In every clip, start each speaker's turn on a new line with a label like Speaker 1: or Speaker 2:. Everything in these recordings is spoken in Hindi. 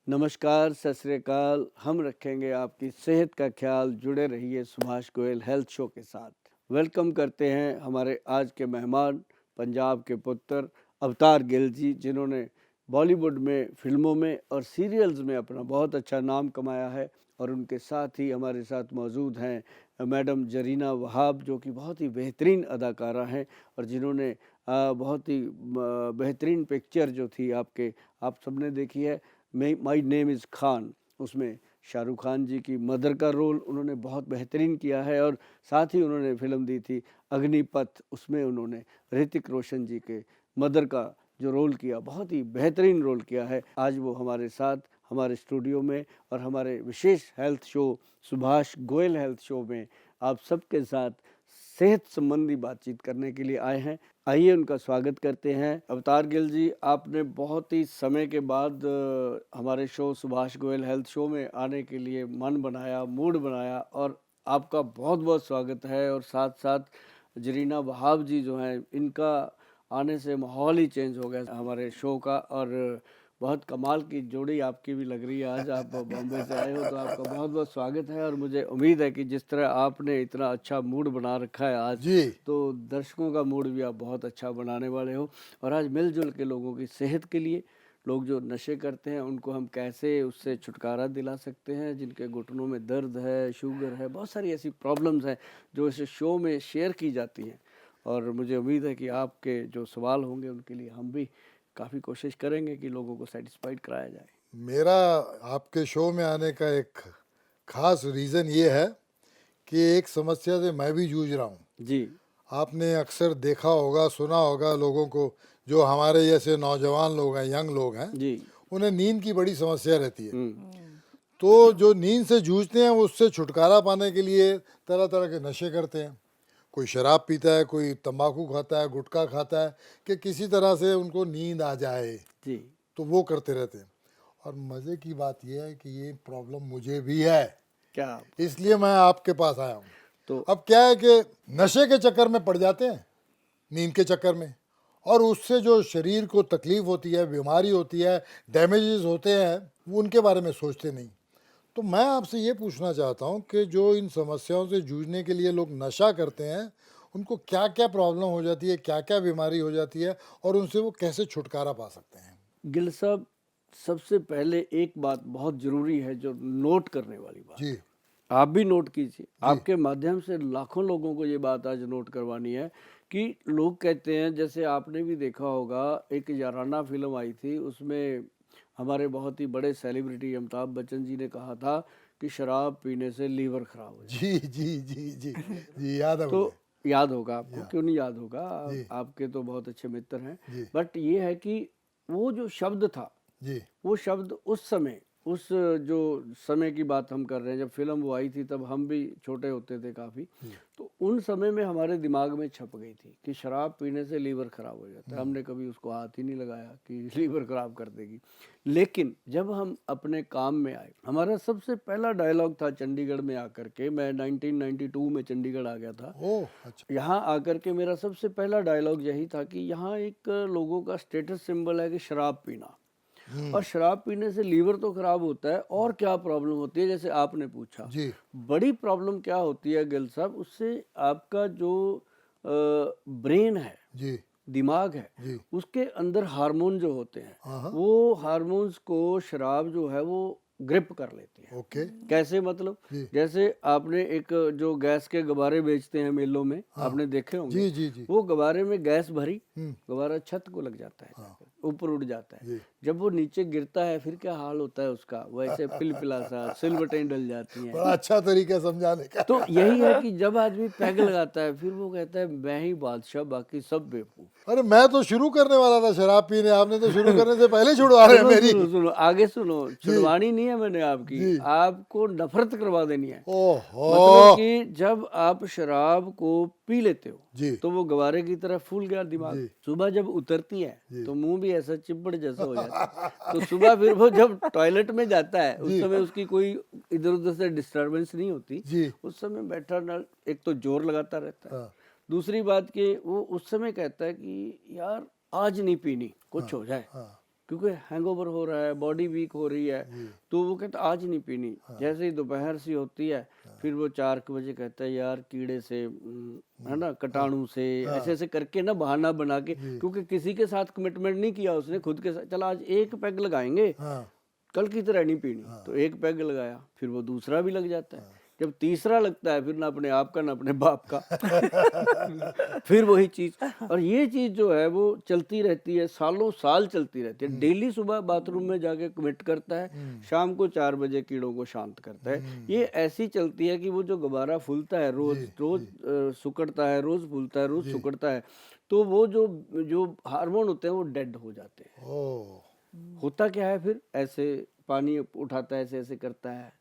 Speaker 1: नमस्कार, सत श्री अकाल। हम रखेंगे आपकी सेहत का ख्याल। जुड़े रहिए सुभाष गोयल हेल्थ शो के साथ। वेलकम करते हैं हमारे आज के मेहमान, पंजाब के पुत्र अवतार गिल जी, जिन्होंने बॉलीवुड में, फिल्मों में और सीरियल्स में अपना बहुत अच्छा नाम कमाया है। और उनके साथ ही हमारे साथ मौजूद हैं मैडम जरीना वहाब, जो कि बहुत ही बेहतरीन अदाकारा हैं और जिन्होंने बहुत ही बेहतरीन पिक्चर जो थी आप सबने देखी है, माई नेम इज़ खान। उसमें शाहरुख खान जी की मदर का रोल उन्होंने बहुत बेहतरीन किया है। और साथ ही उन्होंने फिल्म दी थी अग्निपथ, उसमें उन्होंने ऋतिक रोशन जी के मदर का जो रोल किया, बहुत ही बेहतरीन रोल किया है। आज वो हमारे साथ हमारे स्टूडियो में और हमारे विशेष health show Subhash Goyal health show में आप सबके साथ सेहत संबंधी बातचीत करने के लिए आए हैं। आइए उनका स्वागत करते हैं। अवतार गिल जी, आपने बहुत ही समय के बाद हमारे show Subhash Goyal health show में आने के लिए मन बनाया, मूड बनाया, और आपका बहुत बहुत स्वागत है। और साथ साथ जरीना वहाब जी जो हैं, इनका आने से माहौल ही चेंज हो गया हमारे शो का। और बहुत कमाल की जोड़ी आपकी भी लग रही है। आज आप बॉम्बे से आए हो तो आपका बहुत बहुत स्वागत है। और मुझे उम्मीद है कि जिस तरह आपने इतना अच्छा मूड बना रखा है आज
Speaker 2: जी,
Speaker 1: तो दर्शकों का मूड भी आप बहुत अच्छा बनाने वाले हो। और आज मिलजुल के लोगों की सेहत के लिए, लोग जो नशे करते हैं उनको हम कैसे उससे छुटकारा दिला सकते हैं, जिनके घुटनों में दर्द है, शुगर है, बहुत सारी ऐसी प्रॉब्लम्स हैं जो इस शो में शेयर की जाती हैं। और मुझे उम्मीद है कि आपके जो सवाल होंगे उनके लिए हम भी काफ़ी कोशिश करेंगे कि लोगों को सेटिस्फाइड कराया जाए।
Speaker 2: मेरा आपके शो में आने का एक खास रीज़न ये है कि एक समस्या से मैं भी जूझ रहा हूँ।
Speaker 1: जी
Speaker 2: आपने अक्सर देखा होगा, सुना होगा लोगों को, जो हमारे जैसे नौजवान लोग हैं, यंग लोग हैं,
Speaker 1: जी।
Speaker 2: उन्हें नींद की बड़ी समस्या रहती है।
Speaker 1: हम्म।
Speaker 2: तो जो नींद से जूझते हैं, उससे छुटकारा पाने के लिए तरह तरह के नशे करते हैं। कोई शराब पीता है, कोई तंबाकू खाता है, गुटखा खाता है, कि किसी तरह से उनको नींद आ जाए,
Speaker 1: जी।
Speaker 2: तो वो करते रहते हैं। और मज़े की बात यह है कि ये प्रॉब्लम मुझे भी है,
Speaker 1: क्या?
Speaker 2: इसलिए मैं आपके पास आया हूँ।
Speaker 1: तो
Speaker 2: अब क्या है कि नशे के चक्कर में पड़ जाते हैं, नींद के चक्कर में, और उससे जो शरीर को तकलीफ होती है, बीमारी होती है, डैमेजेस होते हैं, वो उनके बारे में सोचते नहीं। तो मैं आपसे ये पूछना चाहता हूँ कि जो इन समस्याओं से जूझने के लिए लोग नशा करते हैं, उनको क्या क्या प्रॉब्लम हो जाती है, क्या क्या बीमारी हो जाती है, और उनसे वो कैसे छुटकारा पा सकते हैं।
Speaker 1: गिल साहब, सबसे पहले एक बात बहुत ज़रूरी है जो नोट करने वाली बात
Speaker 2: जी,
Speaker 1: है, आप भी नोट कीजिए।
Speaker 2: जी,
Speaker 1: आपके माध्यम से लाखों लोगों को ये बात आज नोट करवानी है कि लोग कहते हैं, जैसे आपने भी देखा होगा, एक याराना फिल्म आई थी, उसमें हमारे बहुत ही बड़े सेलिब्रिटी अमिताभ बच्चन जी ने कहा था कि शराब पीने से लीवर खराब हो
Speaker 2: जी,
Speaker 1: जाता
Speaker 2: जी, जी, जी, जी, याद है
Speaker 1: है।
Speaker 2: मुझे।
Speaker 1: तो याद होगा आपको,
Speaker 2: या,
Speaker 1: क्यों नहीं याद होगा,
Speaker 2: जी,
Speaker 1: आपके तो बहुत अच्छे मित्र हैं।
Speaker 2: जी,
Speaker 1: बट ये है कि वो जो शब्द था,
Speaker 2: जी,
Speaker 1: वो शब्द उस समय, उस जो समय की बात हम कर रहे हैं, जब फिल्म वो आई थी तब हम भी छोटे होते थे काफ़ी।
Speaker 2: जी,
Speaker 1: तो उन समय में हमारे दिमाग में छप गई थी कि शराब पीने से लीवर ख़राब हो जाता है। हमने कभी उसको हाथ ही नहीं लगाया कि लीवर ख़राब कर देगी। लेकिन जब हम अपने काम में आए, हमारा सबसे पहला डायलॉग था चंडीगढ़ में आकर के, मैं 1992 में चंडीगढ़ आ गया था।
Speaker 2: ओह, अच्छा,
Speaker 1: यहाँ आकर के मेरा सबसे पहला डायलॉग यही था कि यहाँ एक लोगों का स्टेटस सिंबल है कि शराब पीना, और शराब पीने से लीवर तो खराब होता है, और क्या प्रॉब्लम होती है, जैसे आपने पूछा।
Speaker 2: जी,
Speaker 1: बड़ी प्रॉब्लम क्या होती है गिल साहब, उससे आपका जो ब्रेन है,
Speaker 2: जी,
Speaker 1: दिमाग है,
Speaker 2: जी,
Speaker 1: उसके अंदर हार्मोन जो होते हैं,
Speaker 2: हाँ, हाँ,
Speaker 1: वो हार्मोन्स को शराब जो है वो ग्रिप कर लेती है।
Speaker 2: ओके,
Speaker 1: कैसे मतलब?
Speaker 2: जी,
Speaker 1: जैसे आपने एक जो गैस के गुब्बारे बेचते हैं मेलों में,
Speaker 2: हाँ,
Speaker 1: आपने देखे होंगे,
Speaker 2: जी, जी, जी,
Speaker 1: वो गुब्बारे में गैस भरी,
Speaker 2: हम्म,
Speaker 1: गुब्बारा छत को लग जाता है,
Speaker 2: हाँ,
Speaker 1: ऊपर उड़ जाता है।
Speaker 2: जी,
Speaker 1: जब वो नीचे गिरता है फिर क्या हाल होता है उसका, वैसे पिलपिला सा सिलवटें डल जाती हैं।
Speaker 2: बड़ा अच्छा तरीका समझाने का।
Speaker 1: तो यही है कि जब आदमी पैग लगाता है फिर वो कहता है मैं ही बादशाह, बाकी सब बेवकूफ।
Speaker 2: अरे मैं तो शुरू करने वाला था शराब पीने, आपने तो शुरू करने से पहले छुड़वा रहे हैं
Speaker 1: सुनो
Speaker 2: मेरी।
Speaker 1: सुनो सुनो, आगे सुनो।
Speaker 2: जी,
Speaker 1: छुड़वानी नहीं है मैंने आपकी,
Speaker 2: जी,
Speaker 1: आपको नफरत करवा देनी है।
Speaker 2: ओहो,
Speaker 1: मतलब कि जब आप शराब को पी लेते हो
Speaker 2: जी,
Speaker 1: तो वो गवारे की तरह फूल गया दिमाग,
Speaker 2: जी,
Speaker 1: सुबह जब उतरती है
Speaker 2: जी,
Speaker 1: तो मुंह भी ऐसा चिपड़ जैसा हो जाता है। तो सुबह फिर वो जब टॉयलेट में जाता है उस
Speaker 2: जी,
Speaker 1: समय उसकी कोई इधर उधर से डिस्टरबेंस नहीं होती।
Speaker 2: जी,
Speaker 1: उस समय बैठा ना, एक तो जोर लगाता रहता है,
Speaker 2: हाँ,
Speaker 1: दूसरी बात कि वो उस समय कहता है कि यार आज नहीं पीनी, कुछ
Speaker 2: हाँ,
Speaker 1: हो जाए।
Speaker 2: हाँ,
Speaker 1: क्योंकि हैंगओवर हो रहा है, बॉडी वीक हो रही है, तो वो कहता आज नहीं पीनी। जैसे ही दोपहर सी होती है फिर वो 4 बजे कहता है यार कीड़े से है ना, कीटाणु से, ऐसे ऐसे करके ना बहाना बना के, क्योंकि किसी के साथ कमिटमेंट नहीं किया उसने, खुद के साथ चला आज एक पैग लगाएंगे, कल की तरह नहीं पीनी, तो एक पैग लगाया, फिर वो दूसरा भी लग जाता है। जब तीसरा लगता है फिर ना अपने आप का ना अपने बाप का फिर वही चीज। और ये चीज जो है वो चलती रहती है, सालों साल चलती रहती है। डेली सुबह बाथरूम में जाके कमिट करता है, शाम को 4 बजे कीड़ों को शांत करता है। ये ऐसी चलती है कि वो जो गुब्बारा फूलता है रोज रोज सुकड़ता है, रोज फूलता है, रोज सुकड़ता है, तो वो जो जो हार्मोन होते हैं वो डेड हो जाते हैं। होता क्या है फिर, ऐसे पानी उठाता है, ऐसे ऐसे करता है।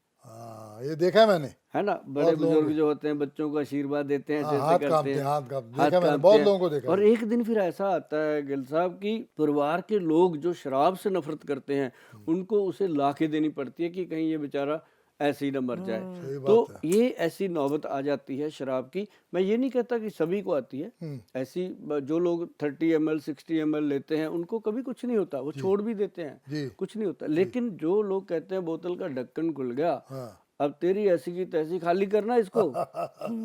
Speaker 2: ये देखा है मैंने,
Speaker 1: है ना, बड़े बुजुर्ग जो होते हैं बच्चों को आशीर्वाद देते हैं, ऐसे
Speaker 2: हाथ
Speaker 1: ऐसे करते
Speaker 2: कांपते
Speaker 1: हैं,
Speaker 2: हाथ कांपते,
Speaker 1: हाथ
Speaker 2: देखा मैंने,
Speaker 1: कांपते
Speaker 2: बहुत
Speaker 1: हैं।
Speaker 2: लोगों को देखा
Speaker 1: और
Speaker 2: है।
Speaker 1: एक दिन फिर ऐसा आता है गिल साहब कि परिवार के लोग जो शराब से नफरत करते हैं उनको उसे ला के देनी पड़ती है कि कहीं ये बेचारा ऐसे ही न मर जाए।
Speaker 2: सही
Speaker 1: तो
Speaker 2: बात है।
Speaker 1: ये ऐसी नौबत आ जाती है शराब की। मैं ये नहीं कहता कि सभी को आती है, ऐसी जो लोग 30 ml 60 ml लेते हैं उनको कभी कुछ नहीं होता, वो छोड़ भी देते हैं, कुछ नहीं होता। लेकिन जो लोग कहते हैं बोतल का ढक्कन खुल गया, अब तेरी ऐसी की तैसी, खाली करना इसको,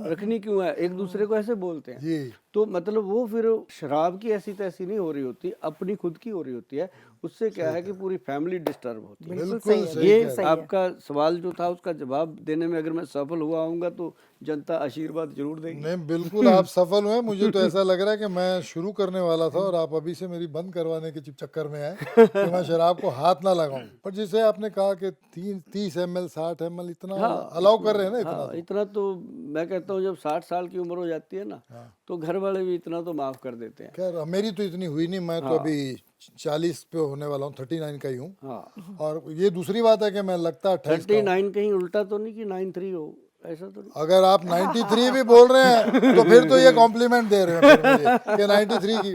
Speaker 1: रखनी क्यों है, एक दूसरे को ऐसे बोलते हैं।
Speaker 2: जी,
Speaker 1: तो मतलब वो फिर शराब की ऐसी तैसी नहीं हो रही होती, अपनी खुद की हो रही होती है। उससे क्या है कि पूरी फैमिली डिस्टर्ब होती है।
Speaker 2: बिल्कुल
Speaker 3: सही है,
Speaker 2: सही
Speaker 1: ये
Speaker 2: कह रहे
Speaker 1: आपका सवाल जो था उसका जवाब देने में अगर मैं सफल हुआ हूँगा तो जनता आशीर्वाद जरूर देगी।
Speaker 2: नहीं, बिल्कुल आप सफल हुए। मुझे तो ऐसा लग रहा है कि मैं शुरू करने वाला था और आप अभी से मेरी बंद करवाने के चक्कर में हैं कि मैं शराब को हाथ ना लगाऊं। पर जिसे आपने कहा कि 30 ml 60 ml इतना अलाउ कर रहे हैं ना, इतना
Speaker 1: हाँ, इतना तो मैं कहता हूँ जब 60 साल की उम्र हो जाती है ना तो घर वाले भी इतना तो माफ कर देते हैं।
Speaker 2: खैर मेरी तो इतनी हुई नहीं, मैं तो अभी 40 पे होने वाला हूँ, 39 का ही हूँ।
Speaker 1: हाँ,
Speaker 2: और ये दूसरी बात है कि मैं लगता 28 का हूँ।
Speaker 1: 39 कहीं उल्टा तो नहीं कि 93 हो, ऐसा तो नहीं।
Speaker 2: अगर आप 93 भी बोल रहे हैं तो फिर तो ये कॉम्प्लीमेंट दे रहे हैं फिर मुझे कि 93 की।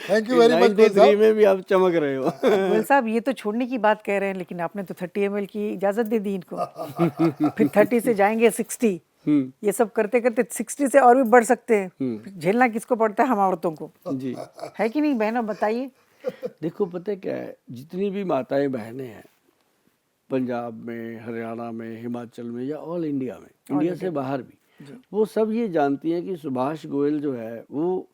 Speaker 2: थैंक यू वेरी मच गुल
Speaker 1: 93
Speaker 2: साहब।
Speaker 1: में भी आप चमक रहे हो।
Speaker 3: गोयल साहब ये तो छोड़ने की बात कह रहे हैं, लेकिन आपने तो 30 ml की इजाजत दे दी इनको। फिर 30 से जाएंगे 60, ये सब करते करते 60 से और भी बढ़ सकते हैं। फिर झेलना किसको पड़ता है, हम औरतों को,
Speaker 1: जी,
Speaker 3: है कि नहीं बहनों, बताइए।
Speaker 1: देखो पता है क्या है, जितनी भी माताएं बहनें हैं पंजाब में, हरियाणा में, हिमाचल में या ऑल इंडिया में, इंडिया से बाहर भी, वो सब ये जानती हैं कि सुभाष गोयल जो है वो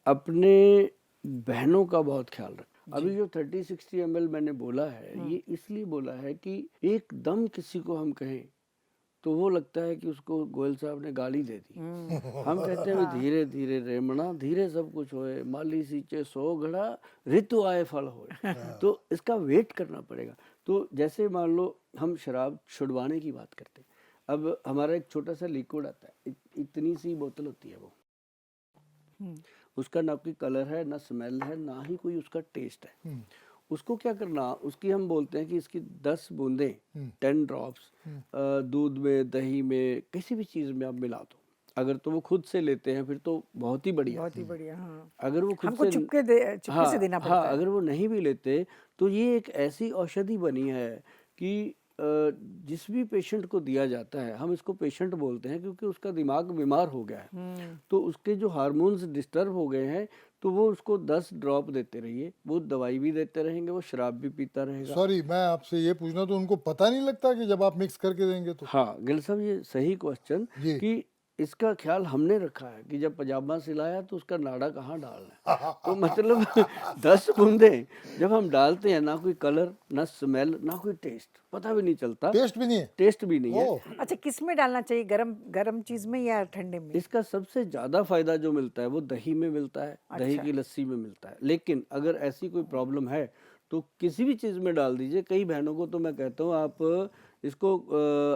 Speaker 1: अपने बहनों का बहुत ख्याल रखता है। अभी जो 30-60 ml मैंने बोला है, ये इसलिए बोला है कि एकदम किसी को हम कहें तो वो लगता है कि उसको गोयल साहब ने गाली दे दी। हम कहते हैं धीरे धीरे रेमना, धीरे सब कुछ होए, माली सींचे 100 घड़ा, ऋतु आए फल होए। तो इसका वेट करना पड़ेगा। तो जैसे मान लो हम शराब छुड़वाने की बात करते हैं, अब हमारा एक छोटा सा लिक्विड आता है, इतनी सी बोतल होती है वो, उसका ना कोई कलर है, ना स्मेल है, ना ही कोई उसका टेस्ट है। उसको क्या करना, उसकी हम बोलते हैं कि इसकी 10 बूंदें 10 ड्रॉप्स दूध में, दही में, किसी भी चीज़ में आप मिला दो। अगर तो वो खुद से लेते हैं फिर तो बहुत ही बढ़िया,
Speaker 3: बहुत ही बढ़िया। हाँ,
Speaker 1: अगर वो खुद
Speaker 3: हमको
Speaker 1: से
Speaker 3: चुपके से देना पड़ता
Speaker 1: हाँ,
Speaker 3: है।
Speaker 1: अगर वो नहीं भी लेते तो ये एक ऐसी औषधि बनी है कि जिस भी पेशेंट को दिया जाता है, हम इसको पेशेंट बोलते हैं क्योंकि उसका दिमाग बीमार हो गया है, तो उसके जो हार्मोन्स डिस्टर्ब हो गए हैं, तो वो उसको 10 ड्रॉप देते रहिए, वो दवाई भी देते रहेंगे, वो शराब भी पीता रहेगा।
Speaker 2: सॉरी, मैं आपसे ये पूछना, तो उनको पता नहीं लगता कि जब आप मिक्स करके देंगे तो?
Speaker 1: हाँ गिल साहब, ये सही क्वेश्चन
Speaker 2: जी।
Speaker 1: कि इसका ख्याल हमने रखा है कि जब पजामा सिलाया तो उसका नाड़ा कहाँ डालना है। तो मतलब 10 बूंदे जब हम डालते हैं, ना कोई कलर, ना स्मेल, ना कोई टेस्ट, पता भी नहीं चलता,
Speaker 2: टेस्ट भी नहीं है?
Speaker 1: टेस्ट भी नहीं है।
Speaker 2: ओह,
Speaker 3: अच्छा, किस में डालना चाहिए, गरम गरम चीज में या ठंडे में?
Speaker 1: इसका सबसे ज्यादा फायदा जो मिलता है वो दही में मिलता है, दही की लस्सी में मिलता है। लेकिन अगर ऐसी कोई प्रॉब्लम है तो किसी भी चीज में डाल दीजिए। कई बहनों को तो मैं कहता हूँ आप इसको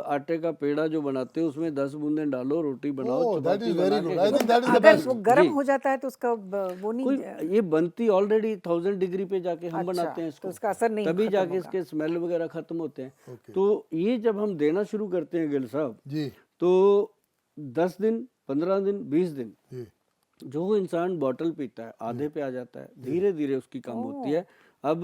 Speaker 1: आटे का पेड़ा जो बनाते हो उसमें 10 बूंदें डालो, रोटी बनाओ,
Speaker 2: ओह, दैट
Speaker 1: चपाती
Speaker 2: इज
Speaker 1: बना
Speaker 2: वेरी
Speaker 1: के
Speaker 2: good. I think that is the
Speaker 3: अगर
Speaker 2: बेस्ट।
Speaker 3: वो गरम
Speaker 1: जी।
Speaker 3: हो जाता है तो उसका वो
Speaker 1: कोई
Speaker 3: नहीं।
Speaker 1: ये बनती ऑलरेडी 1000 डिग्री पे जाके हम बनाते हैं
Speaker 3: तो
Speaker 1: इसको,
Speaker 3: उसका असर नहीं
Speaker 1: तभी
Speaker 3: खत्म
Speaker 1: जाके
Speaker 3: होगा।
Speaker 1: इसके स्मेल वगैरह खत्म होते हैं।
Speaker 2: ओके।
Speaker 1: तो ये जब हम देना शुरू करते हैं गिल साहब,
Speaker 2: जी
Speaker 1: तो 10 दिन, 15 दिन, 20 दिन
Speaker 2: जी
Speaker 1: जो इंसान बॉटल पीता है आधे पे आ जाता है, धीरे धीरे उसकी कम होती है। अब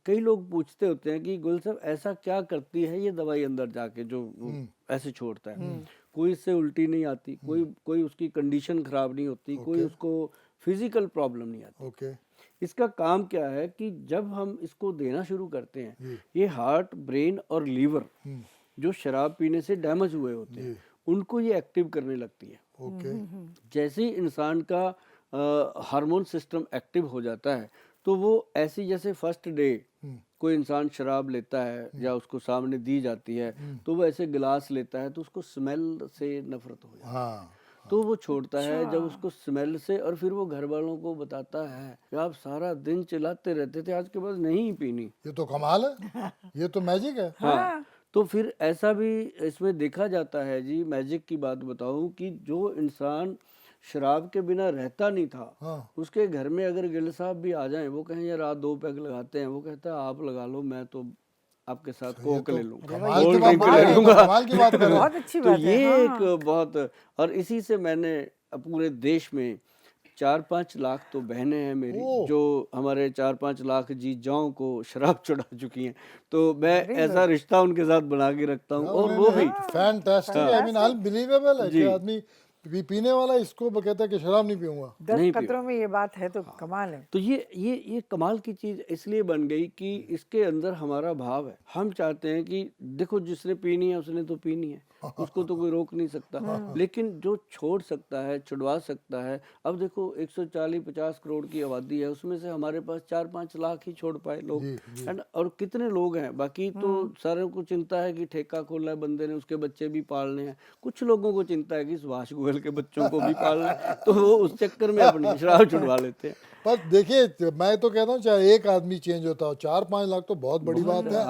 Speaker 1: कई लोग पूछते होते हैं कि गुल साहब ऐसा क्या करती है ये दवाई अंदर जाके जो वो ऐसे छोड़ता है। कोई इससे उल्टी नहीं आती, कोई उसकी कंडीशन खराब नहीं होती, कोई उसको फिजिकल प्रॉब्लम नहीं आती।
Speaker 2: ओके।
Speaker 1: इसका काम क्या है कि जब हम इसको देना शुरू करते हैं, ये हार्ट, ब्रेन और लीवर जो शराब पीने से डैमेज हुए होते हैं, उनको ये एक्टिव करने लगती है।
Speaker 2: ओके।
Speaker 1: जैसे ही इंसान का हार्मोन सिस्टम एक्टिव हो जाता है, तो वो ऐसी जैसे फर्स्ट डे कोई इंसान शराब लेता है या उसको सामने दी जाती है, तो वो ऐसे गिलास लेता है तो उसको स्मेल से नफरत हो जाती है।
Speaker 2: हाँ,
Speaker 1: तो वो छोड़ता है जब उसको स्मेल से, और फिर वो घर वालों को बताता है कि आप सारा दिन चिल्लाते रहते थे, आज के बाद नहीं पीनी।
Speaker 2: ये तो कमाल है, ये तो मैजिक है।
Speaker 1: हाँ, तो फिर ऐसा भी इसमें देखा जाता है जी, मैजिक की बात बताऊं कि जो इंसान शराब के बिना रहता नहीं था,
Speaker 2: हाँ,
Speaker 1: उसके घर में अगर गिल साहब भी आ जाएं, वो कहें यार रात 2 पैग लगाते हैं, वो कहता है आप लगा लो, मैं तो आपके साथ कोक ले लूंगा,
Speaker 2: कमाल की
Speaker 1: कोल्ड
Speaker 2: बात
Speaker 1: ड्रिंक
Speaker 2: कर
Speaker 1: ले
Speaker 2: रहे हैं,
Speaker 1: लूंगा।
Speaker 2: कमाल की बात कर रहे हैं।
Speaker 3: बहुत अच्छी
Speaker 1: तो
Speaker 3: बात है।
Speaker 1: ये एक बहुत, और इसी से मैंने पूरे देश में 4-5 लाख तो बहनें हैं मेरी,
Speaker 2: ओह।
Speaker 1: जो हमारे 4-5 लाख जीजाओं को शराब चढ़ा चुकी हैं, तो मैं ऐसा रिश्ता उनके साथ बना के रखता हूँ। और वो भी
Speaker 2: फैंटास्टिक, आई मीन अनबिलीवेबल है कि
Speaker 1: जी।
Speaker 2: आदमी पीने वाला इसको कहता है कि शराब नहीं पीऊंगा।
Speaker 3: 10 कतरों में ये बात है तो कमाल है।
Speaker 1: तो ये कमाल की चीज इसलिए बन गई कि इसके अंदर हमारा भाव है। हम चाहते हैं कि देखो जिसने पीनी है उसने तो पीनी है, उसको तो कोई रोक नहीं सकता, लेकिन जो छोड़ सकता है, छुड़वा सकता है। अब देखो 140-50 करोड़ की आबादी है, उसमें से हमारे पास 4-5 लाख ही छोड़ पाए लोग, है ना। और कितने लोग हैं, बाकी तो सारे को चिंता है कि ठेका खोला है बंदे ने, उसके बच्चे भी पालने हैं। कुछ लोगों को चिंता है कि सुभाष गोयल के बच्चों को भी पालना है, तो वो उस चक्कर में अपनी शराब छुड़वा लेते हैं।
Speaker 2: पर देखिए, मैं तो कहता हूँ चाहे एक आदमी चेंज होता हो, 4-5 लाख तो बहुत बड़ी बात है।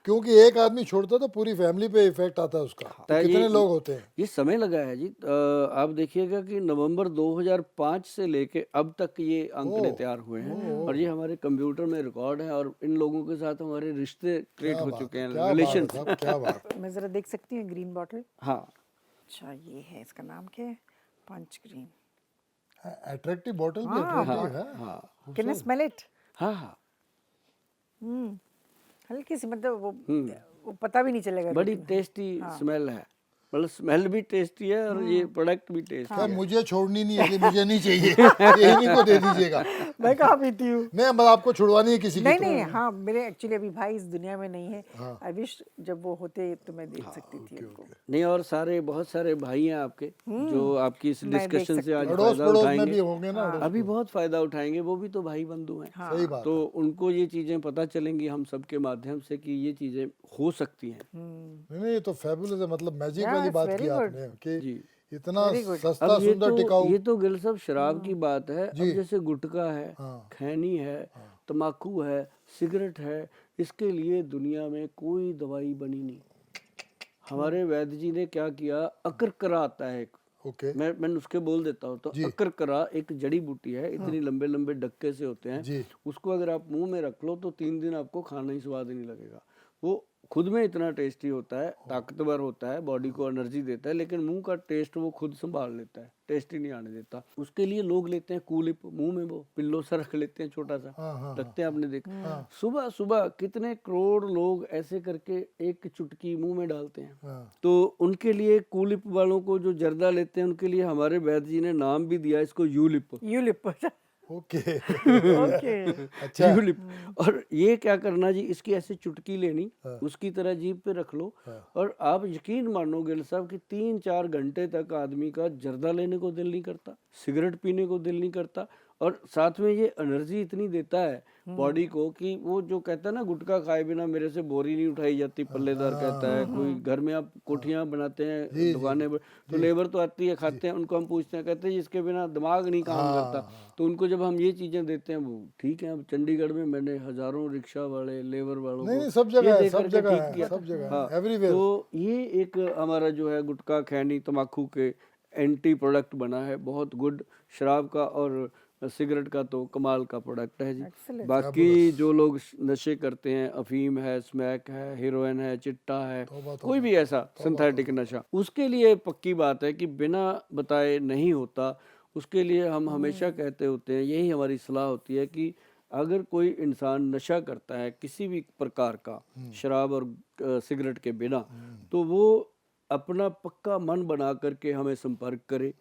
Speaker 2: क्योंकि एक आदमी छोड़ता तो पूरी फैमिली पे इफेक्ट आता है उसका। तो कितने लोग होते हैं।
Speaker 1: ये समय लगा है जी। आप देखिएगा कि नवंबर 2005 से लेके अब तक ये आंकड़े तैयार हुए हैं, और ये हमारे कंप्यूटर में रिकॉर्ड है, और इन लोगों के साथ हमारे रिश्ते क्रिएट हो चुके हैं, रिलेशन।
Speaker 2: क्या बात।
Speaker 3: मैं जरा देख सकती हूँ ग्रीन बॉटल।
Speaker 1: हाँ,
Speaker 3: अच्छा ये है, इसका नाम क्या है? पंच ग्रीन।
Speaker 2: अट्रैक्टिव बॉटल भी अट्रैक्टिव है।
Speaker 1: हाँ,
Speaker 3: कैन आई स्मेल इट?
Speaker 1: हाँ, हाँ,
Speaker 3: हल्की सी, मतलब वो पता भी नहीं चलेगा।
Speaker 1: बड़ी टेस्टी स्मेल है, मतलब स्मेल भी टेस्टी है और ये प्रोडक्ट भी टेस्टी
Speaker 2: क्या
Speaker 1: है।
Speaker 2: मुझे छोड़नी नहीं है, कि मुझे नहीं चाहिए, ये इन्हीं को दे दीजिएगा।
Speaker 3: मैं कहाँ पीती हूँ।
Speaker 2: नहीं, मतलब आपको छुड़वानी है किसी की
Speaker 3: नहीं
Speaker 2: तो।
Speaker 3: नहीं, हाँ मेरे एक्चुअली अभी भाई इस दुनिया में नहीं है। आई विश जब वो होते तो मैं देख सकती थी उनको।
Speaker 1: नहीं, और बहुत सारे भाई हैं आपके जो आपकी इस
Speaker 3: मैं देख
Speaker 1: डिस्कशन से आज
Speaker 2: अड़ोस
Speaker 1: फायदा
Speaker 2: पड़ोस में
Speaker 1: उठाएंगे,
Speaker 2: भी होंगे ना।
Speaker 1: अभी बहुत फायदा उठाएंगे, वो भी तो भाई बंधु हैं।
Speaker 2: सही बात
Speaker 1: तो उनको ये चीजें पता चलेंगी हम सबके माध्यम से कि ये चीजें हो सकती हैं।
Speaker 2: नहीं, ये तो फैबुलस है, मतलब मैजिक वाली बात की आपने कि
Speaker 1: जी।
Speaker 2: इतना सस्ता,
Speaker 1: अब
Speaker 2: सुंदर, टिकाऊ।
Speaker 1: ये तो गिल साहब शराब की बात है। अब जैसे गुटखा है, खैनी है, तम्बाकू है, सिगरेट है, इसके लिए दुनिया में कोई दवाई बनी नहीं। हमारे वैद्य जी ने क्या किया, अकरकरा आता है एक,
Speaker 2: ओके।
Speaker 1: मैं नुस्खे बोल देता हूँ। तो अकरकरा एक जड़ी बूटी है, इतनी लंबे लंबे डक्के से होते हैं। उसको अगर आप मुंह में रख लो तो 3 दिन आपको खाना ही स्वाद नहीं लगेगा। वो खुद में इतना टेस्टी होता है, ताकतवर होता है, बॉडी को एनर्जी देता है, लेकिन मुंह का टेस्ट वो खुद संभाल लेता है, टेस्ट ही नहीं आने देता। उसके लिए लोग लेते हैं कूलिप, मुंह में वो पिल्लो सा रख लेते हैं, छोटा सा रखते हैं, आपने देखा सुबह सुबह कितने करोड़ लोग ऐसे करके एक चुटकी मुंह में डालते हैं। तो उनके लिए कूलिप वालों को जो जर्दा लेते हैं, उनके लिए हमारे वैद्य जी ने नाम भी दिया इसको यूलिप।
Speaker 3: यूलिप।
Speaker 2: ओके।
Speaker 3: ओके।
Speaker 2: अच्छा।
Speaker 1: यूलिप। और ये क्या करना जी, इसकी ऐसे चुटकी लेनी, उसकी तरह जीभ पे रख लो, और आप यकीन मानो गिल साहब कि 3-4 घंटे तक आदमी का जर्दा लेने को दिल नहीं करता, सिगरेट पीने को दिल नहीं करता, और साथ में ये एनर्जी इतनी देता है बॉडी को कि वो जो कहता है ना, गुटखा खाए बिना मेरे से बोरी नहीं उठाई जाती, पल्लेदार कहता है कोई। घर में आप कोठियाँ बनाते हैं, दुकानें पर, तो लेबर तो आती है, खाते हैं, उनको हम पूछते हैं, कहते हैं इसके बिना दिमाग नहीं काम करता। तो उनको जब हम ये चीजें देते हैं, वो ठीक है। अब चंडीगढ़ में मैंने हजारों रिक्शा वाले, लेबर वालों
Speaker 2: नहीं,
Speaker 1: को
Speaker 2: सब जगह है,
Speaker 1: ये
Speaker 2: सब
Speaker 1: देकर के
Speaker 2: जगह
Speaker 1: ठीक
Speaker 2: है,
Speaker 1: किया।
Speaker 2: सब जगह है,
Speaker 1: हाँ,
Speaker 2: एवरीवेयर।
Speaker 1: तो ये एक हमारा जो है गुटखा, खैनी, तम्बाकू के एंटी प्रोडक्ट बना है, बहुत गुड। शराब का और सिगरेट का तो कमाल का प्रोडक्ट है जी। बाकी जो लोग नशे करते हैं, अफीम है, स्मैक है, हेरोइन है, चिट्टा है, कोई भी ऐसा सिंथेटिक नशा, उसके लिए पक्की बात है कि बिना बताए नहीं होता। उसके लिए हम हमेशा कहते होते हैं, यही हमारी सलाह होती है कि अगर कोई इंसान नशा करता है किसी भी प्रकार का, शराब और सिगरेट के बिना, तो वो अपना पक्का मन बना करके हमें संपर्क करे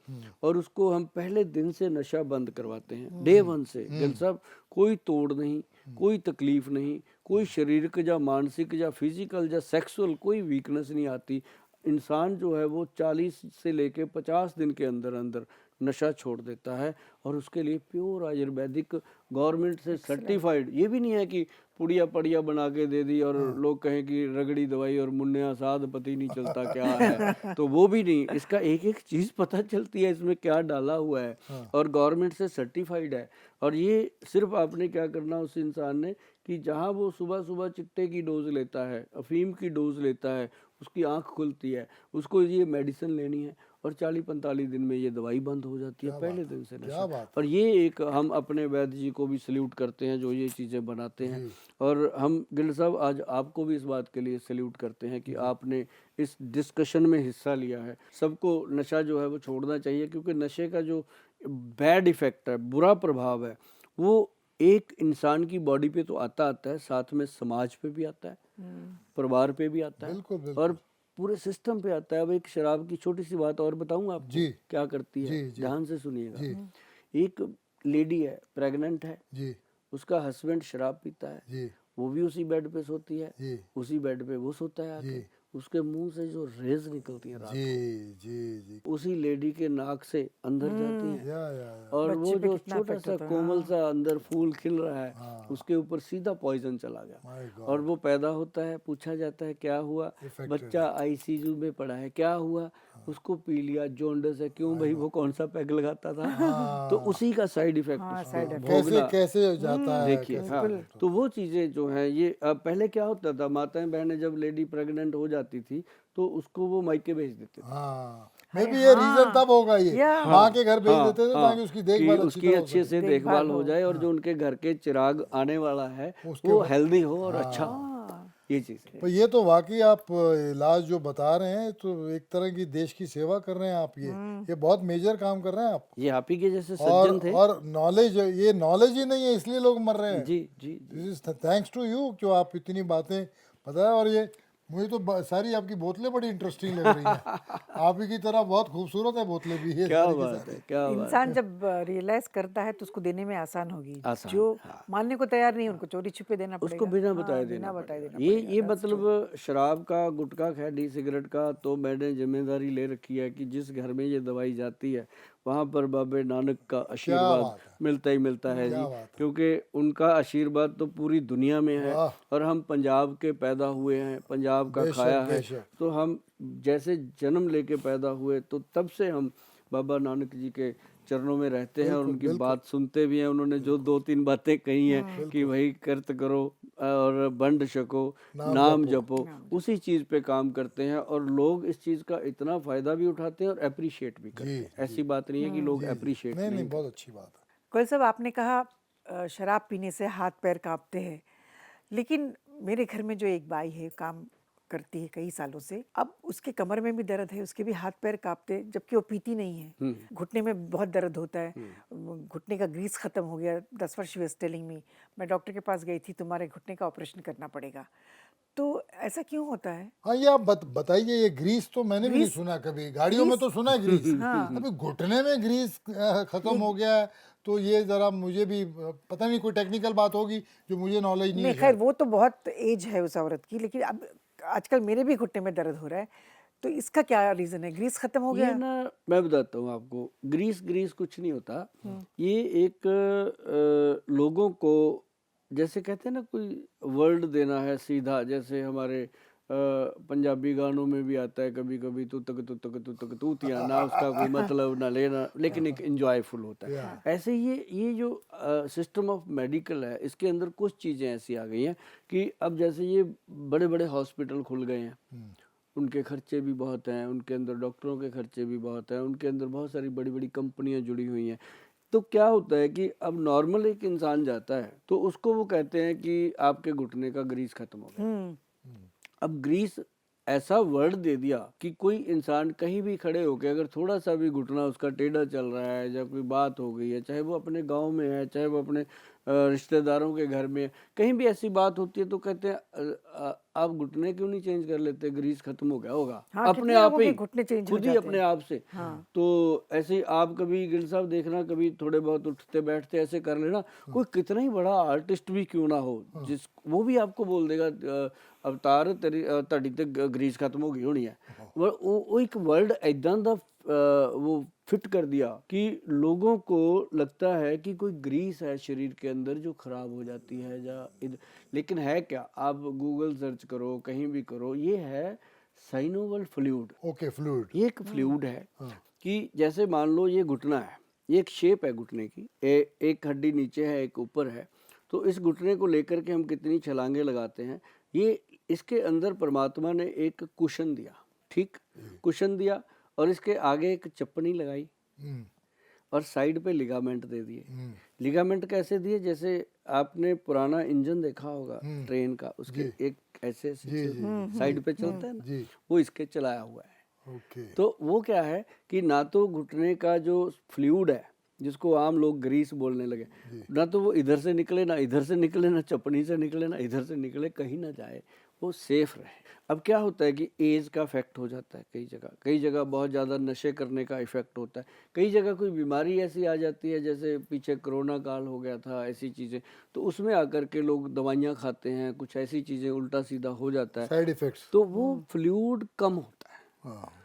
Speaker 1: और उसको हम पहले दिन से नशा बंद करवाते हैं, डे वन से। गिल साहब, कोई तोड़ नहीं, कोई तकलीफ नहीं, कोई शारीरिक या मानसिक या फिजिकल या सेक्सुअल कोई वीकनेस नहीं आती। इंसान जो है वो 40 से लेके 50 दिन के अंदर अंदर नशा छोड़ देता है और उसके लिए प्योर आयुर्वेदिक गवर्नमेंट से सर्टिफाइड। ये भी नहीं है कि पुड़िया पड़िया बना के दे दी और लोग कहें कि रगड़ी दवाई और मुन्ने साध पति नहीं चलता क्या है, तो वो भी नहीं। इसका एक एक चीज़ पता चलती है इसमें क्या डाला हुआ है और गवर्नमेंट से सर्टिफाइड है। और ये सिर्फ आपने क्या करना उस इंसान ने कि जहाँ वो सुबह सुबह चिट्टे की डोज लेता है, अफीम की डोज लेता है, उसकी आंख खुलती है, उसको ये मेडिसिन लेनी है और 40-45 दिन में ये दवाई बंद हो जाती है, पहले दिन से नशा। और ये एक हम अपने वैद्य जी को भी सल्यूट करते हैं जो ये चीज़ें बनाते हैं। और हम गिल साहब आज आपको भी इस बात के लिए सल्यूट करते हैं कि आपने इस डिस्कशन में हिस्सा लिया है। सबको नशा जो है वो छोड़ना चाहिए, क्योंकि नशे का जो बैड इफ़ेक्ट है, बुरा प्रभाव है, वो एक इंसान की बॉडी पे तो आता है, साथ में समाज पे भी आता है, परिवार पे भी आता है और पूरे सिस्टम पे आता है। अब एक शराब की छोटी सी बात और बताऊं आपको
Speaker 2: जी।
Speaker 1: क्या करती है,
Speaker 2: जी।
Speaker 1: ध्यान से सुनिएगा। एक लेडी है, प्रेग्नेंट है
Speaker 2: जी।
Speaker 1: उसका हस्बैंड शराब पीता है,
Speaker 2: जी।
Speaker 1: वो भी उसी बेड पे सोती है,
Speaker 2: जी।
Speaker 1: उसी बेड पे वो सोता है आके, उसके मुंह से जो रेज निकलती है रात को, उसी लेडी के नाक से अंदर जाती है और वो जो छोटा सा कोमल सा अंदर फूल खिल रहा है उसके ऊपर सीधा पॉइजन चला गया और वो पैदा होता है। पूछा जाता है क्या हुआ, बच्चा आईसीयू में पड़ा है, क्या हुआ, उसको पी लिया, जोंडस है। क्यों भाई, वो कौन सा पैग लगाता था, तो उसी का साइड इफेक्ट भोगना
Speaker 2: कैसे जाता है।
Speaker 1: देखिए हाँ, तो वो चीजें जो हैं ये पहले क्या होता था, माताएं बहनें जब लेडी प्रेग्नेंट हो जाती थी तो उसको वो मायके भेज देते थे।
Speaker 2: मे बी ये रीजन तब होगा, ये माँ के घर भेज देते थे ताकि उसकी देखभाल
Speaker 1: उसकी अच्छे से देखभाल हो जाए और जो उनके घर के चिराग आने वाला है वो हेल्दी हो और अच्छा हो। ये चीज है।
Speaker 2: पर ये तो वाकई आप इलाज जो बता रहे हैं तो एक तरह की देश की सेवा कर रहे हैं आप। ये बहुत मेजर काम कर रहे हैं आप।
Speaker 1: ये आप ही के जैसे सज्जन थे
Speaker 2: और नॉलेज, ये नॉलेज ही नहीं है इसलिए लोग मर रहे हैं।
Speaker 1: जी जी,
Speaker 2: this is thanks to you जो आप इतनी बातें पता है। और ये मुझे तो सारी आपकी बोतलें बड़ी इंटरेस्टिंग लग रही हैं। आप ही की तरह बहुत खूबसूरत है बोतलें भी। ये
Speaker 1: क्या बात है, क्या बात
Speaker 3: इंसान जब रियलाइज करता है तो उसको देने में आसान होगी।
Speaker 1: आसान,
Speaker 3: जो मानने को तैयार नहीं उनको चोरी छुपे देना पड़ेगा,
Speaker 1: उसको बिना बताए देना पड़ेगा। ये मतलब शराब का, गुटखा खैडी, सिगरेट का तो मैंने जिम्मेदारी ले रखी है कि जिस घर में ये दवाई जाती है वहाँ पर बाबे नानक का आशीर्वाद मिलता ही मिलता है जी, क्योंकि उनका आशीर्वाद तो पूरी दुनिया में है। और हम पंजाब के पैदा हुए हैं, पंजाब का खाया है, तो हम जैसे जन्म लेके पैदा हुए तो तब से हम बाबा नानक जी के चरणों में रहते हैं और उनकी बात सुनते भी हैं। उन्होंने जो 2-3 बातें कही हैं कि भाई कर्त करो और बंड छको, नाम जपो, उसी चीज़ पे काम करते हैं और लोग इस चीज़ का इतना फ़ायदा भी उठाते हैं और अप्रिशिएट भी करते हैं। ऐसी बात नहीं है कि लोग अप्रिशिएट
Speaker 2: नहीं, बहुत अच्छी बात है।
Speaker 3: कोयल साहब, आपने कहा शराब पीने से हाथ पैर कांपते हैं, लेकिन मेरे घर में जो एक बाई है काम करती है कई सालों से, अब उसके कमर में भी दर्द है, उसके भी हाथ पैर कांपते, जबकि वो पीती नहीं है। घुटने में बहुत दर्द होता है, घुटने का ग्रीस खत्म हो गया। 10 वर्ष शी वाज टेलिंग मी, मैं डॉक्टर के पास गई थी, तुम्हारे घुटने का ऑपरेशन करना पड़ेगा। तो ऐसा क्यों होता है?
Speaker 2: हाँ, ये आप बताइए। ये ग्रीस तो मैंने भी नहीं सुना कभी। गाड़ियों में तो सुना है ग्रीस, अभी घुटने में ग्रीस खत्म हो गया है तो ये जरा मुझे भी पता नहीं, कोई टेक्निकल बात होगी जो मुझे नॉलेज नहीं है।
Speaker 3: खैर वो तो बहुत एज है उस औरत की, लेकिन अब आजकल मेरे भी घुटने में दर्द हो रहा है, तो इसका क्या रीजन है? ग्रीस खत्म हो गया?
Speaker 1: ये ना मैं बताता हूँ आपको, ग्रीस कुछ नहीं होता। ये एक लोगों को जैसे कहते हैं ना, कोई वर्ड देना है सीधा, जैसे हमारे पंजाबी गानों में भी आता है कभी कभी, तू तक तूतिया ना, उसका कोई मतलब ना लेना, लेकिन एक इंजॉयफुल होता है। ऐसे ये जो सिस्टम ऑफ मेडिकल है, इसके अंदर कुछ चीज़ें ऐसी आ गई हैं कि अब जैसे ये बड़े बड़े हॉस्पिटल खुल गए हैं, उनके खर्चे भी बहुत हैं, उनके अंदर डॉक्टरों के खर्चे भी बहुत हैं, उनके अंदर बहुत सारी बड़ी बड़ी कंपनियां जुड़ी हुई हैं। तो क्या होता है कि अब नॉर्मल एक इंसान जाता है तो उसको वो कहते हैं कि आपके घुटने का ग्रीस खत्म हो गया। अब ग्रीस ऐसा वर्ड दे दिया कि कोई इंसान कहीं भी खड़े होकर अगर थोड़ा सा भी घुटना उसका टेढ़ा चल रहा है या कोई बात हो गई है, चाहे वो अपने गांव में है, चाहे वो अपने रिश्तेदारों के घर में, कहीं भी ऐसी बात होती है तो कहते हैं आप घुटने क्यों नहीं चेंज कर लेते, ग्रीस खत्म हो गया होगा
Speaker 3: हाँ,
Speaker 1: अपने
Speaker 3: कितने
Speaker 1: आप
Speaker 3: लोगों के
Speaker 1: ही,
Speaker 3: घुटने चेंज हो
Speaker 1: खुद ही
Speaker 3: जाते
Speaker 1: अपने
Speaker 3: हैं।
Speaker 1: आप से।
Speaker 3: हाँ।
Speaker 1: तो ऐसे ही आप कभी गिल साहब देखना, कभी थोड़े बहुत उठते बैठते ऐसे कर लेना, कोई कितना ही बड़ा आर्टिस्ट भी क्यों ना हो, जिस वो भी आपको बोल देगा अवतार तेरी ਤੁਹਾਡੀ ਤੇ ग्रीस खत्म हो गई होनी है। वो एक वर्ड ऐदा दा वो फिट कर दिया कि लोगों को लगता है कि कोई ग्रीस है शरीर के अंदर जो खराब हो जाती है या लेकिन है क्या, आप गूगल सर्च करो, कहीं भी करो, ये है साइनोवल फ्लूइड।
Speaker 2: Okay, fluid.
Speaker 1: ये एक फ्लूइड है कि जैसे मान लो ये घुटना है, ये एक शेप है घुटने की, एक हड्डी नीचे है एक ऊपर है, तो इस घुटने को लेकर के हम कितनी छलांगे लगाते हैं, ये इसके अंदर परमात्मा ने एक कुशन दिया, ठीक, कुशन दिया, और इसके आगे एक चप्पनी लगाई और साइड पे लिगामेंट दे दिए। लिगामेंट कैसे दिए, जैसे आपने पुराना इंजन देखा होगा ट्रेन का, उसके एक ऐसे साइड पे चलता है ना, वो इसके चलाया हुआ है।
Speaker 2: ओके।
Speaker 1: तो वो क्या है कि ना तो घुटने का जो फ्लूइड है जिसको आम लोग ग्रीस बोलने लगे, ना तो वो इधर से निकले, ना इधर से निकले, ना चपनी से निकले, ना इधर से निकले, कहीं ना जाए, वो सेफ रहे। अब क्या होता है कि एज का इफेक्ट हो जाता है, कई जगह बहुत ज़्यादा नशे करने का इफेक्ट होता है, कई जगह कोई बीमारी ऐसी आ जाती है, जैसे पीछे कोरोना काल हो गया था, ऐसी चीज़ें, तो उसमें आकर के लोग दवाइयाँ खाते हैं, कुछ ऐसी चीज़ें उल्टा सीधा हो जाता है,
Speaker 2: साइड इफेक्ट्स।
Speaker 1: तो वो फ्लूइड कम होता है।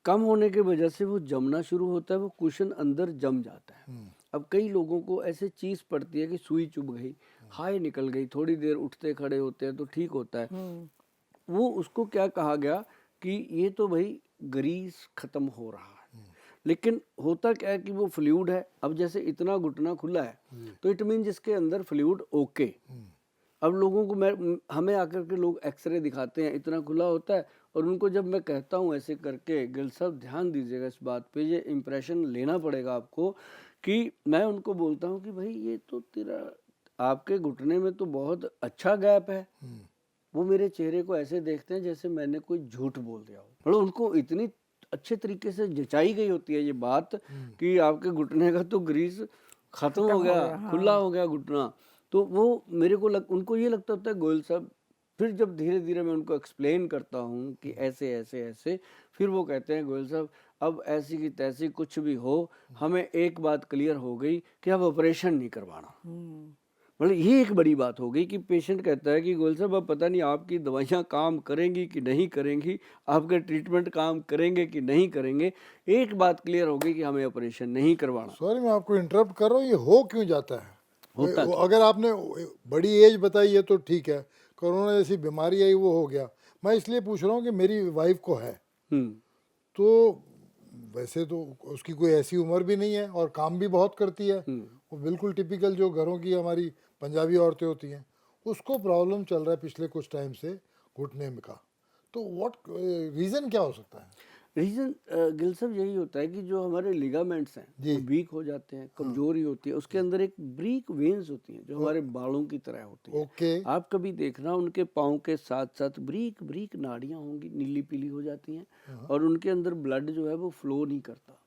Speaker 1: कम होने की वजह से वो जमना शुरू होता है, वो कुशन अंदर जम जाता है। अब कई लोगों को ऐसे चीज़ पड़ती है कि सुई चुभ गई, हाय निकल गई, थोड़ी देर उठते खड़े होते हैं तो ठीक होता है, वो उसको क्या कहा गया कि ये तो भाई ग्रीस खत्म हो रहा है। लेकिन होता क्या है कि वो फ्लूइड है, अब जैसे इतना घुटना खुला है तो इट मीन जिसके अंदर फ्लूइड ओके। अब लोगों को हमें आकर के लोग एक्सरे दिखाते हैं, इतना खुला होता है, और उनको जब मैं कहता हूँ ऐसे करके, गिल साहब ध्यान दीजिएगा इस बात पे, ये इम्प्रेशन लेना पड़ेगा आपको, कि मैं उनको बोलता हूँ कि भाई ये तो तेरा आपके घुटने में तो बहुत अच्छा गैप है, वो मेरे चेहरे को ऐसे देखते हैं जैसे मैंने कोई झूठ बोल दिया हो। मतलब उनको इतनी अच्छे तरीके से जचाई गई होती है ये बात कि आपके घुटने का तो ग्रीस खत्म हो गया, खुला हो गया घुटना। तो वो मेरे को उनको ये लगता होता है गोयल साहब, फिर जब धीरे धीरे मैं उनको एक्सप्लेन करता हूँ कि ऐसे ऐसे ऐसे, फिर वो कहते हैं गोयल साहब अब ऐसी की तैसी कुछ भी हो, हमें एक बात क्लियर हो गई कि अब ऑपरेशन नहीं करवाना। मतलब ये एक बड़ी बात हो गई कि पेशेंट कहता है कि गोयल साहब अब पता नहीं आपकी दवाइयाँ काम करेंगी कि नहीं करेंगी, आपके ट्रीटमेंट काम करेंगे कि नहीं करेंगे, एक बात क्लियर हो गई कि हमें ऑपरेशन नहीं करवाना।
Speaker 2: सॉरी मैं आपको इंटरप्ट कर रहा हूँ, ये हो क्यों जाता है?
Speaker 1: होता
Speaker 2: वो अगर आपने बड़ी एज बताई है तो ठीक है, कोरोना जैसी बीमारी आई वो हो गया, मैं इसलिए पूछ रहा हूँ कि मेरी वाइफ को है, तो वैसे तो उसकी कोई ऐसी उम्र भी नहीं है और काम भी बहुत करती है, वो बिल्कुल टिपिकल जो घरों की हमारी पंजाबी औरतें होती हैं, उसको प्रॉब्लम चल रहा है पिछले कुछ टाइम से घुटने में का, तो व्हाट रीज़न क्या हो सकता है?
Speaker 1: रीज़न गिल साहब यही होता है कि जो हमारे लिगामेंट्स हैं वो वीक हो जाते हैं, कमजोरी होती है, उसके अंदर एक ब्रीक वेन्स होती हैं जो हमारे बालों की तरह होती है।
Speaker 2: ओके।
Speaker 1: आप कभी देखना उनके पाँव के साथ साथ ब्रीक ब्रीक नाड़ियाँ होंगी, नीली पीली हो जाती हैं, और उनके अंदर ब्लड जो है वो फ्लो नहीं करता,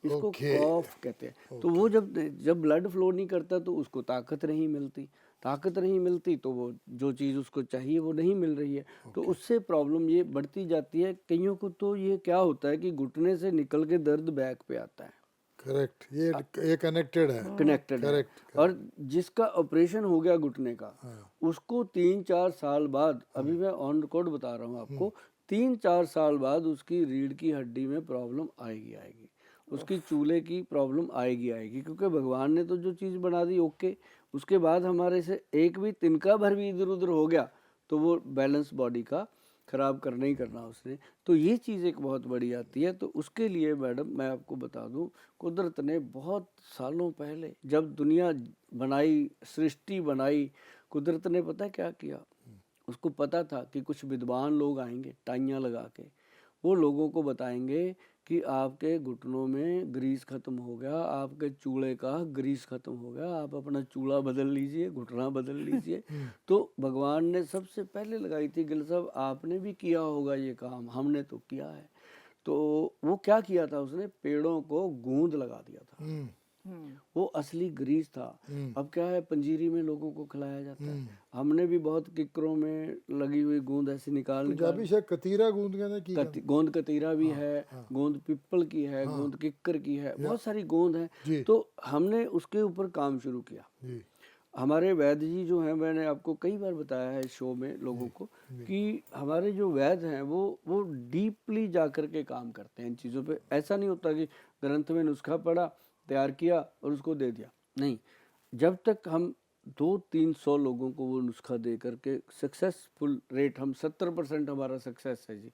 Speaker 1: इसको कॉफ कहते हैं। तो वो जब ब्लड फ्लो नहीं करता तो उसको ताकत नहीं मिलती, ताकत नहीं मिलती तो वो जो चीज़ उसको चाहिए वो नहीं मिल रही है, तो उससे प्रॉब्लम ये बढ़ती जाती है। कईयों को तो ये क्या होता है कि घुटने से निकल के दर्द बैक पे आता है।
Speaker 2: करेक्ट, ये कनेक्टेड है।
Speaker 1: कनेक्टेड है।
Speaker 2: करेक्ट।
Speaker 1: और जिसका ऑपरेशन हो गया घुटने का, उसको 3-4 साल बाद, अभी मैं ऑन रिकॉर्ड बता रहा हूँ आपको, 3-4 साल बाद उसकी रीढ़ की हड्डी में प्रॉब्लम आएगी, उसकी चूल्हे की प्रॉब्लम आएगी, क्योंकि भगवान ने तो जो चीज़ बना दी ओके, उसके बाद हमारे से एक भी तिनका भर भी इधर उधर हो गया तो वो बैलेंस बॉडी का ख़राब करना ही करना उसने। तो ये चीज़ एक बहुत बड़ी आती है। तो उसके लिए मैडम मैं आपको बता दूं, कुदरत ने बहुत सालों पहले जब दुनिया बनाई, सृष्टि बनाई, कुदरत ने पता क्या किया, उसको पता था कि कुछ विद्वान लोग आएंगे टाइयाँ लगा के, वो लोगों को बताएंगे कि आपके घुटनों में ग्रीस खत्म हो गया, आपके चूड़े का ग्रीस खत्म हो गया, आप अपना चूड़ा बदल लीजिए, घुटना बदल लीजिए। तो भगवान ने सबसे पहले लगाई थी। गिल साहब आपने भी किया होगा ये काम, हमने तो किया है। तो वो क्या किया था, उसने पेड़ों को गूंद लगा दिया था। वो असली ग्रीस था। अब क्या है, पंजीरी में लोगों को खिलाया जाता है। हमने भी बहुत किक्करों में लगी हुई गोंद ऐसे निकाल
Speaker 2: पंजाबी शायद कतीरा गूंद कहते हैं की कहते
Speaker 1: गोंद कतीरा भी है, गोंद पिप्पल की है, गोंद किक्कर की है, बहुत सारी गोंद है। तो हमने उसके ऊपर काम शुरू किया।
Speaker 2: जी
Speaker 1: हमारे वैद्य जी जो हैं, मैंने आपको कई बार बताया है शो में लोगों को कि हमारे जो वैद्य हैं वो डीपली जा कर के काम करते हैं इन चीज़ों पे। ऐसा नहीं होता कि ग्रंथ में नुस्खा पढ़ा, तैयार किया और उसको दे दिया, नहीं। जब तक हम 200-300 लोगों को वो नुस्खा दे करके सक्सेसफुल रेट, हम 70% हमारा सक्सेस है जी।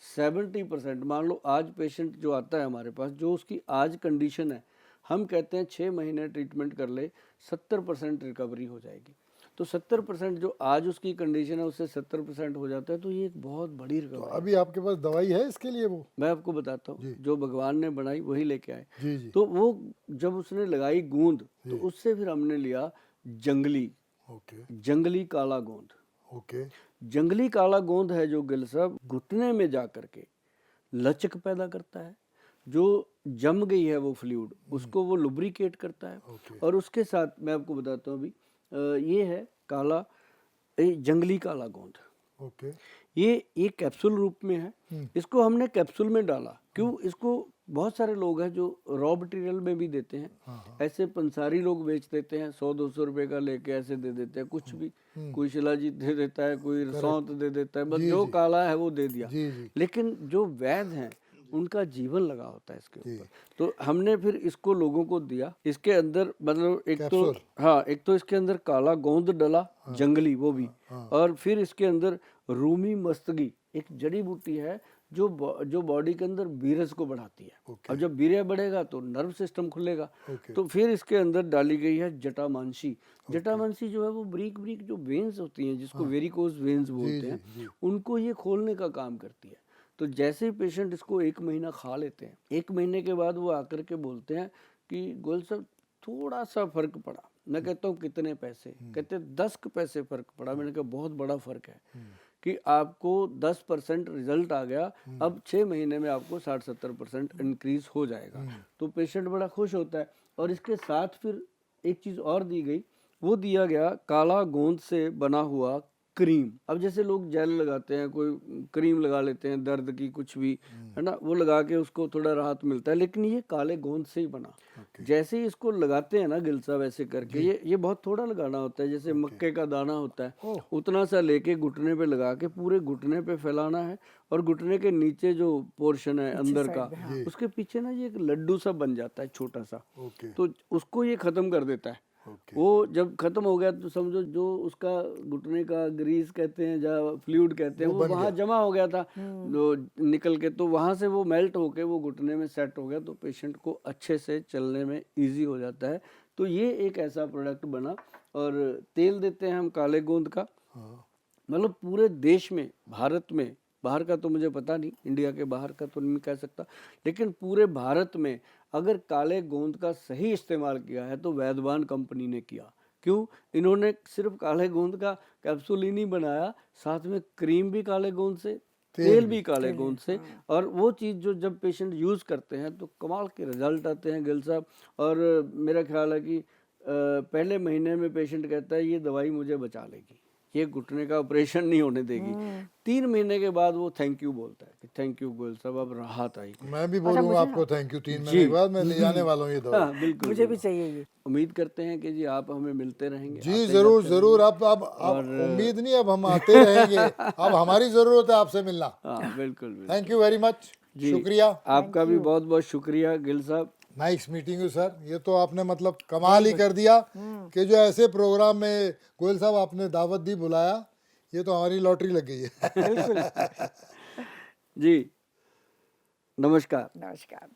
Speaker 1: 70% मान लो आज पेशेंट जो आता है हमारे पास, जो उसकी आज कंडीशन है, हम कहते हैं 6 महीने ट्रीटमेंट कर ले 70% रिकवरी हो जाएगी। तो 70% जो आज उसकी कंडीशन है उससे 70% हो जाता है, तो ये एक बहुत बड़ी
Speaker 2: तो
Speaker 1: रिकवरी।
Speaker 2: अभी आपके पास दवाई है इसके लिए? वो
Speaker 1: मैं आपको बताता हूँ, जो भगवान ने बनाई वही लेके आए।
Speaker 2: जी जी
Speaker 1: तो वो जब उसने लगाई गूंद, तो उससे फिर हमने लिया जंगली जंगली काला गोंद।
Speaker 2: ओके
Speaker 1: जंगली काला गोंद है जो गिल साहब घुटने में जा करके लचक पैदा करता है, जो जम गई है वो फ्लूइड उसको वो लुब्रिकेट करता है। और उसके साथ मैं आपको बताता हूँ अभी, ये है काला जंगली काला गोंद।
Speaker 2: ओके
Speaker 1: ये कैप्सूल रूप में है। इसको हमने कैप्सूल में डाला, क्यों? इसको बहुत सारे लोग हैं जो रॉ मटेरियल में भी देते हैं, ऐसे पंसारी लोग बेच देते हैं, 100-200 रुपए का लेके ऐसे दे देते हैं, कुछ भी। कोई शिलाजीत दे देता है, कोई सौंत दे देता है, बस जो काला है वो दे दिया। लेकिन जो वैद्य हैं उनका जीवन लगा होता है इसके ऊपर। तो हमने फिर इसको लोगों को दिया। इसके अंदर मतलब एक तो इसके अंदर काला गोंद डला, जंगली वो भी, और फिर इसके अंदर रूमी मस्तगी एक जड़ी बूटी है जो बॉडी के अंदर वीरस को बढ़ाती है। अब जब वीर्य बढ़ेगा तो नर्व सिस्टम खुलेगा। तो फिर इसके अंदर डाली गई है जटामांसी। जटामांसी जो है वो ब्रीक जो वेन्स होती हैं, जिसको वेरिकोज वेन्स बोलते हैं, उनको ये खोलने का काम करती है। तो जैसे ही पेशेंट इसको 1 महीना खा लेते हैं, 1 महीने के बाद वो आकर के बोलते हैं कि गोयल साहब थोड़ा सा फर्क पड़ा। मैं कहता हूँ कितने पैसे? कहते 10 पैसे फर्क पड़ा। मैंने कहा बहुत बड़ा फर्क है कि आपको 10% रिजल्ट आ गया, अब 6 महीने में आपको 60-70% इंक्रीज हो जाएगा। तो पेशेंट बड़ा खुश होता है। और इसके साथ फिर एक चीज़ और दी गई, वो दिया गया काला गोंद से बना हुआ क्रीम। अब जैसे लोग जेल लगाते हैं, कोई क्रीम लगा लेते हैं दर्द की, कुछ भी है ना, वो लगा के उसको थोड़ा राहत मिलता है, लेकिन ये काले गोंद से ही बना। जैसे ही इसको लगाते हैं ना गिल साहब ऐसे करके, ये बहुत थोड़ा लगाना होता है, जैसे मक्के का दाना होता है उतना सा लेके घुटने पे लगा के पूरे घुटने पे फैलाना है। और घुटने के नीचे जो पोर्शन है अंदर का, उसके पीछे ना ये एक लड्डू सा बन जाता है छोटा सा, तो उसको ये खत्म कर देता है। वो जब खत्म हो गया तो समझो जो उसका घुटने का ग्रीस कहते हैं या फ्लूइड कहते हैं, वो वहाँ जमा हो गया था जो निकल के, तो वहाँ से वो मेल्ट होके वो घुटने में सेट हो गया, तो पेशेंट को अच्छे से चलने में इजी हो जाता है। तो ये एक ऐसा प्रोडक्ट बना। और तेल देते हैं हम काले गोंद का, मतलब पूरे देश में, भारत में, बाहर का तो मुझे पता नहीं, इंडिया के बाहर का तो नहीं कह सकता, लेकिन पूरे भारत में अगर काले गोंद का सही इस्तेमाल किया है तो वैद्यवान कंपनी ने किया। क्यों? इन्होंने सिर्फ काले गोंद का कैप्सूल ही नहीं बनाया, साथ में क्रीम भी काले गोंद से, तेल भी काले गोंद से। और वो चीज़ जो जब पेशेंट यूज़ करते हैं तो कमाल के रिजल्ट आते हैं गिल साहब। और मेरा ख्याल है कि पहले महीने में पेशेंट कहता है ये दवाई मुझे बचा लेगी, ये घुटने का ऑपरेशन नहीं होने देगी। 3 महीने के बाद वो थैंक यू बोलता है कि थैंक यू गोयल साहब, अब राहत आई।
Speaker 2: मैं भी बोलूँगा आपको थैंक यू। 3 महीने के बाद मैं ले जाने वाला हूँ ये दवा।
Speaker 1: हाँ, बिल्कुल,
Speaker 3: मुझे भी चाहिए ये।
Speaker 1: उम्मीद करते हैं कि जी आप हमें मिलते रहेंगे।
Speaker 2: जी जरूर जरूर। अब उम्मीद नहीं, अब हम आते रहेंगे। अब हमारी जरूरत है आपसे मिलना।
Speaker 1: हाँ बिल्कुल।
Speaker 2: Thank you very much. शुक्रिया
Speaker 1: आपका भी बहुत बहुत शुक्रिया गिल साहब।
Speaker 2: Nice meeting you sir. ये तो आपने मतलब कमाल ही कर दिया कि जो ऐसे प्रोग्राम में गोयल साहब आपने दावत दी, बुलाया, ये तो हमारी लॉटरी लग गई है।
Speaker 3: बिल्कुल।
Speaker 1: जी नमस्कार।
Speaker 3: नमस्कार।